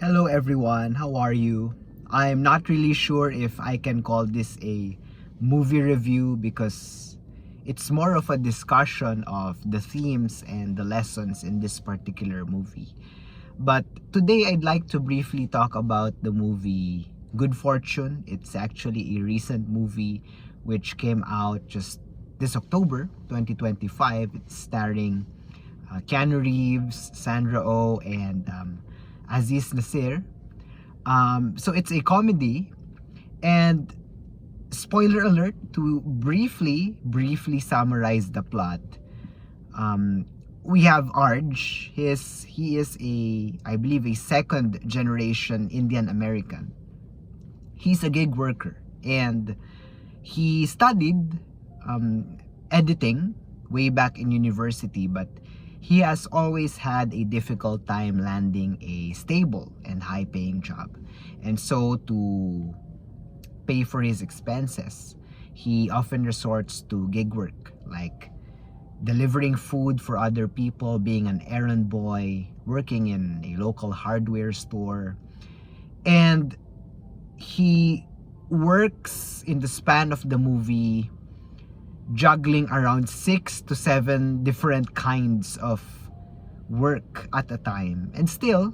Hello everyone, how are you? I'm not really sure if I can call this a movie review because it's more of a discussion of the themes and the lessons in this particular movie. But today I'd like to briefly talk about the movie Good Fortune. It's actually a recent movie which came out just this October 2025. It's starring Keanu Reeves, Sandra Oh, and Aziz Nasir. So it's a comedy, and spoiler alert, to briefly summarize the plot. Um, we have Arj. He is a, I believe, a second generation Indian American. He's a gig worker, and he studied um, editing way back in university, but he has always had a difficult time landing a stable and high paying job. And so to pay for his expenses, he often resorts to gig work, like delivering food for other people, being an errand boy, working in a local hardware store. And he works in the span of the movie juggling around 6 to 7 different kinds of work at a time. And still,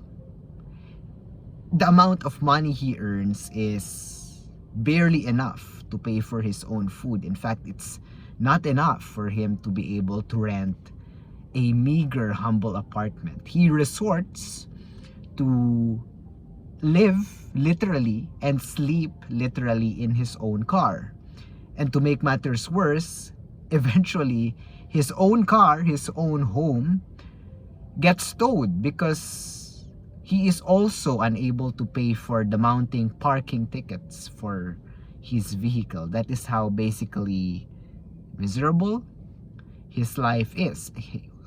the amount of money he earns is barely enough to pay for his own food. In fact, it's not enough for him to be able to rent a meager, humble apartment. He resorts to live literally and sleep literally in his own car. And to make matters worse, eventually his own car, his own home, gets towed because he is also unable to pay for the mounting parking tickets for his vehicle. That is how basically miserable his life is,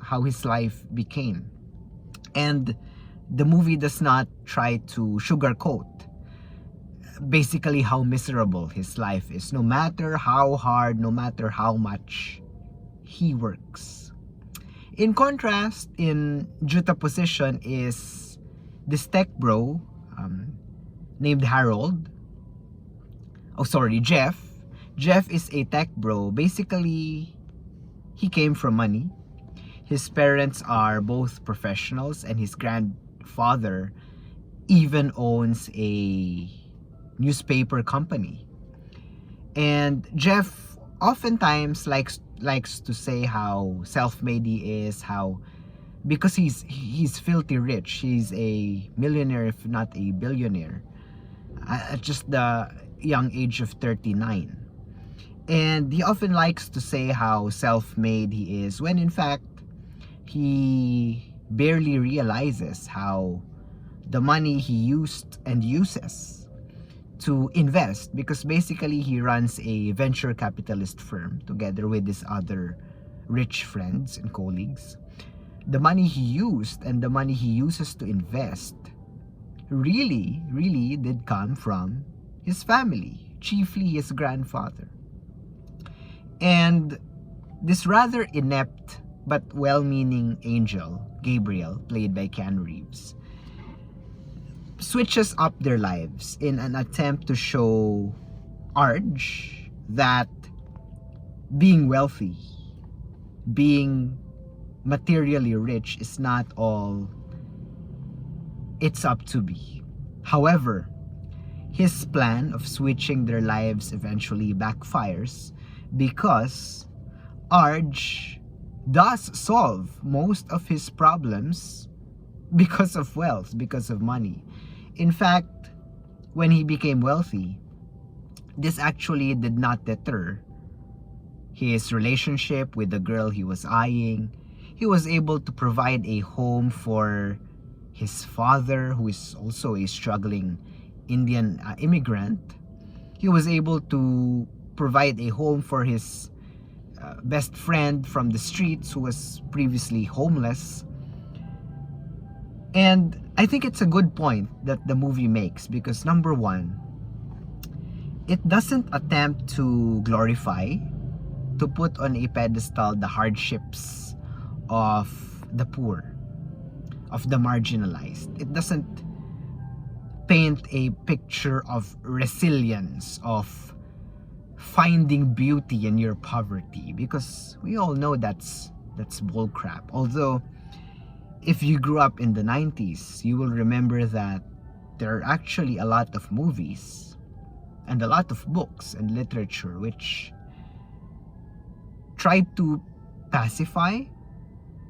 how his life became. And the movie does not try to sugarcoat basically how miserable his life is, no matter how hard, no matter how much he works. In contrast, in juxtaposition is this tech bro named Harold. Oh, sorry, Jeff. Jeff is a tech bro. Basically, he came from money. His parents are both professionals, and his grandfather even owns a newspaper company. And Jeff oftentimes likes to say how self-made he is, how because he's filthy rich, he's a millionaire if not a billionaire at just the young age of 39. And he often likes to say how self-made he is, when in fact he barely realizes how the money he used and uses to invest, because basically he runs a venture capitalist firm together with his other rich friends and colleagues. The money he used and the money he uses to invest really did come from his family, chiefly his grandfather. And this rather inept but well-meaning angel, Gabriel, played by Keanu Reeves, switches up their lives in an attempt to show Arj that being wealthy, being materially rich is not all it's up to be. However, his plan of switching their lives eventually backfires because Arj does solve most of his problems because of wealth, because of money. In fact, when he became wealthy, this actually did not deter his relationship with the girl he was eyeing. He was able to provide a home for his father, who is also a struggling Indian immigrant. He was able to provide a home for his best friend from the streets who was previously homeless. And I think it's a good point that the movie makes because, number one, it doesn't attempt to glorify, to put on a pedestal the hardships of the poor, of the marginalized. It doesn't paint a picture of resilience, of finding beauty in your poverty, because we all know that's bullcrap. Although if you grew up in the 90s, you will remember that there are actually a lot of movies and a lot of books and literature which tried to pacify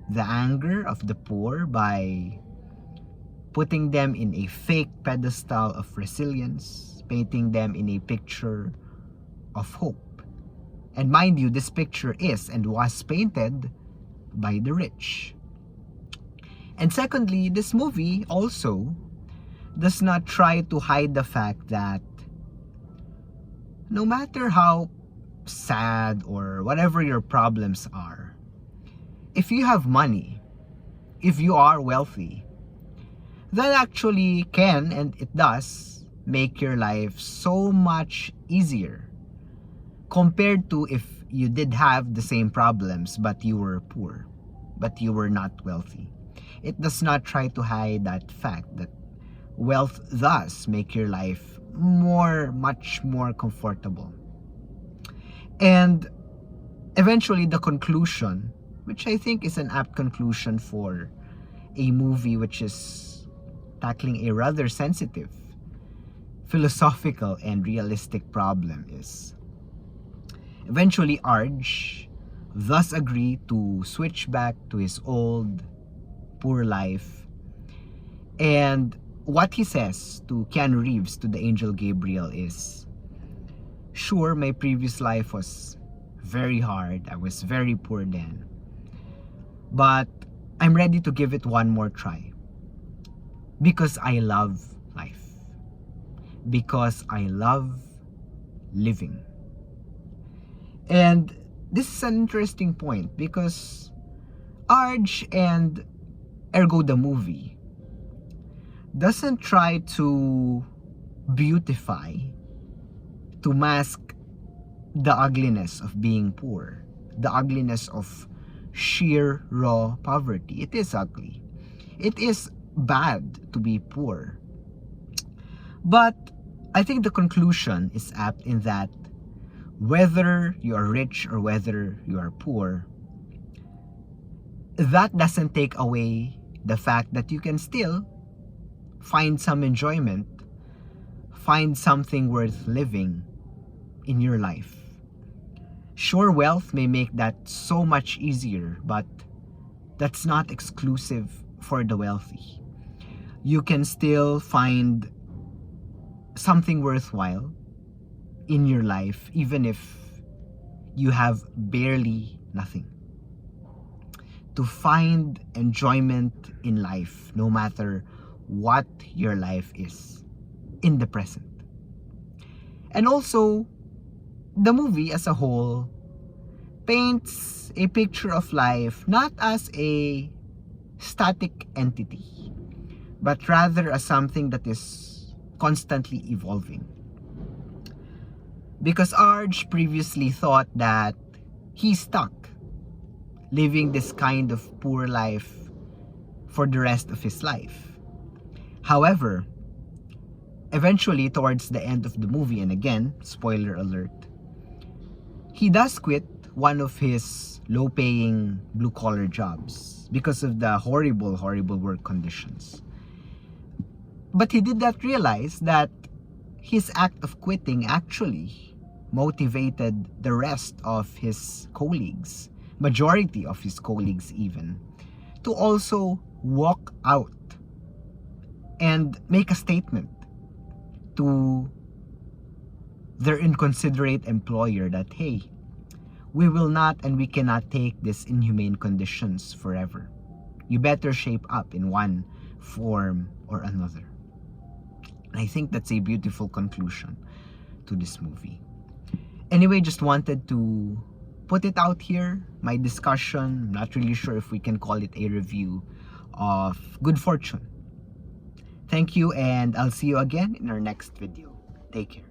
the anger of the poor by putting them in a fake pedestal of resilience, painting them in a picture of hope. And mind you, this picture is and was painted by the rich. And secondly, this movie also does not try to hide the fact that no matter how sad or whatever your problems are, if you have money, if you are wealthy, that actually can, and it does, make your life so much easier compared to if you did have the same problems but you were poor, but you were not wealthy. It does not try to hide that fact that wealth does make your life much more comfortable. And eventually the conclusion, which I think is an apt conclusion for a movie which is tackling a rather sensitive, philosophical, and realistic problem, is eventually Arj thus agreed to switch back to his old poor life. And what he says to Keanu Reeves, to the angel Gabriel, is, sure, my previous life was very hard. I was very poor then. But I'm ready to give it one more try. Because I love life. Because I love living. And this is an interesting point because Arj, and ergo the movie, doesn't try to beautify, to mask the ugliness of being poor, the ugliness of sheer raw poverty. It is ugly. It is bad to be poor. But I think the conclusion is apt in that whether you are rich or whether you are poor, that doesn't take away the fact that you can still find some enjoyment, find something worth living in your life. Sure, wealth may make that so much easier, but that's not exclusive for the wealthy. You can still find something worthwhile in your life, even if you have barely nothing. To find enjoyment in life, no matter what your life is in the present. And also, the movie as a whole paints a picture of life not as a static entity, but rather as something that is constantly evolving. Because Arj previously thought that he's stuck living this kind of poor life for the rest of his life. However, eventually towards the end of the movie, and again, spoiler alert, he does quit one of his low-paying blue-collar jobs because of the horrible work conditions. But he did not realize that his act of quitting actually motivated the rest of his colleagues, majority of his colleagues even, to also walk out and make a statement to their inconsiderate employer that, hey, we will not and we cannot take these inhumane conditions forever. You better shape up in one form or another. I think that's a beautiful conclusion to this movie. Anyway, just wanted to put it out here, my discussion. I'm not really sure if we can call it a review of Good Fortune. Thank you, and I'll see you again in our next video. Take care.